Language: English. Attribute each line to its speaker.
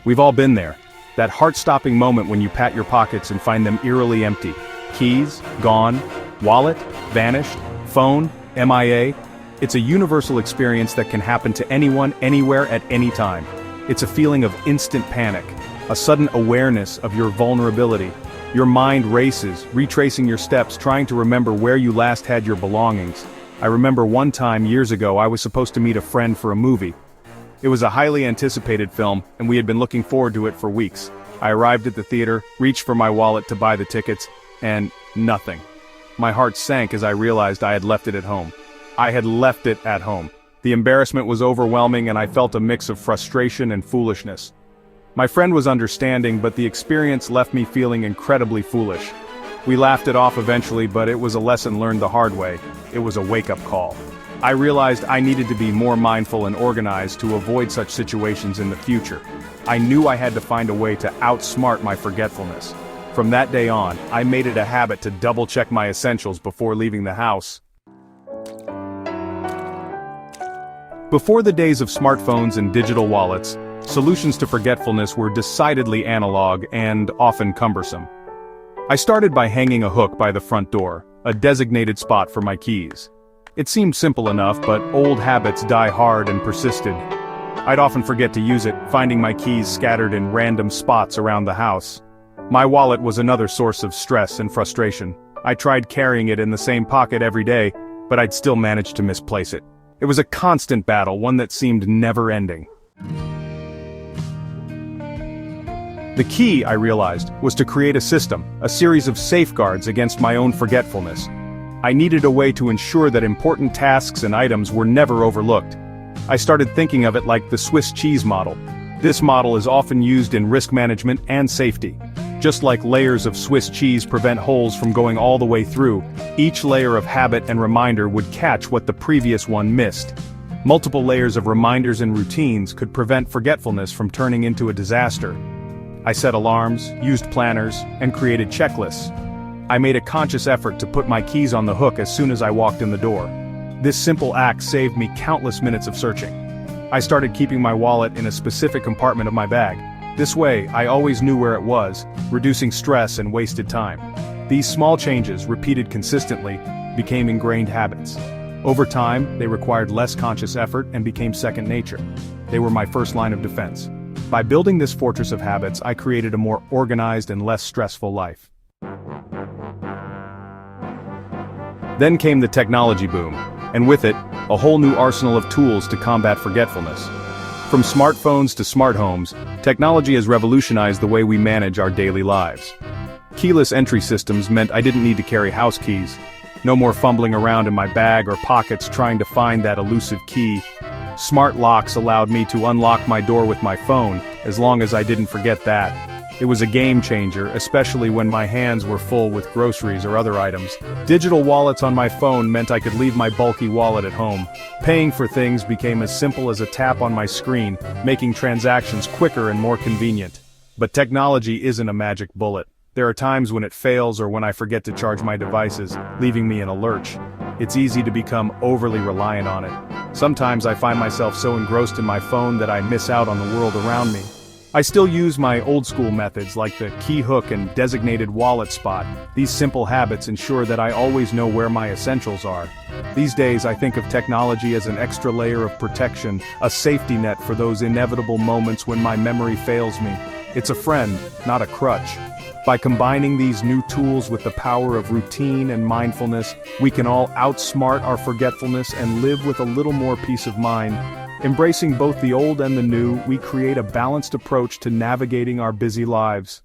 Speaker 1: We've all been there. That heart-stopping moment when you pat your pockets and find them eerily empty. Keys, gone. Wallet, vanished. Phone, MIA. It's a universal experience that can happen to anyone, anywhere, at any time. It's a feeling of instant panic, a sudden awareness of your vulnerability. Your mind races, retracing your steps, trying to remember where you last had your belongings. I remember one time years ago I was supposed to meet a friend for a movie. It was a highly anticipated film, and we had been looking forward to it for weeks. I arrived at the theater, reached for my wallet to buy the tickets, and nothing. My heart sank as I realized I had left it at home. I had left it at home. The embarrassment was overwhelming and I felt a mix of frustration and foolishness. My friend was understanding, but the experience left me feeling incredibly foolish. We laughed it off eventually, but it was a lesson learned the hard way. It was a wake-up call. I realized I needed to be more mindful and organized to avoid such situations in the future. I knew I had to find a way to outsmart my forgetfulness. From that day on, I made it a habit to double-check my essentials before leaving the house. Before the days of smartphones and digital wallets, solutions to forgetfulness were decidedly analog and often cumbersome. I started by hanging a hook by the front door, a designated spot for my keys. It seemed simple enough, but old habits die hard and persisted. I'd often forget to use it, finding my keys scattered in random spots around the house. My wallet was another source of stress and frustration. I tried carrying it in the same pocket every day, but I'd still manage to misplace it. It was a constant battle, one that seemed never-ending. The key, I realized, was to create a system, a series of safeguards against my own forgetfulness. I needed a way to ensure that important tasks and items were never overlooked. I started thinking of it like the Swiss cheese model. This model is often used in risk management and safety. Just like layers of Swiss cheese prevent holes from going all the way through, each layer of habit and reminder would catch what the previous one missed. Multiple layers of reminders and routines could prevent forgetfulness from turning into a disaster. I set alarms, used planners, and created checklists. I made a conscious effort to put my keys on the hook as soon as I walked in the door. This simple act saved me countless minutes of searching. I started keeping my wallet in a specific compartment of my bag. This way, I always knew where it was, reducing stress and wasted time. These small changes, repeated consistently, became ingrained habits. Over time, they required less conscious effort and became second nature. They were my first line of defense. By building this fortress of habits, I created a more organized and less stressful life. Then came the technology boom, and with it, a whole new arsenal of tools to combat forgetfulness. From smartphones to smart homes, technology has revolutionized the way we manage our daily lives. Keyless entry systems meant I didn't need to carry house keys. No more fumbling around in my bag or pockets trying to find that elusive key. Smart locks allowed me to unlock my door with my phone, as long as I didn't forget that. It was a game changer, especially when my hands were full with groceries or other items. Digital wallets on my phone meant I could leave my bulky wallet at home. Paying for things became as simple as a tap on my screen, making transactions quicker and more convenient. But technology isn't a magic bullet. There are times when it fails or when I forget to charge my devices, leaving me in a lurch. It's easy to become overly reliant on it. Sometimes I find myself so engrossed in my phone that I miss out on the world around me. I still use my old-school methods like the key hook and designated wallet spot. These simple habits ensure that I always know where my essentials are. These days I think of technology as an extra layer of protection, a safety net for those inevitable moments when my memory fails me. It's a friend, not a crutch. By combining these new tools with the power of routine and mindfulness, we can all outsmart our forgetfulness and live with a little more peace of mind. Embracing both the old and the new, we create a balanced approach to navigating our busy lives.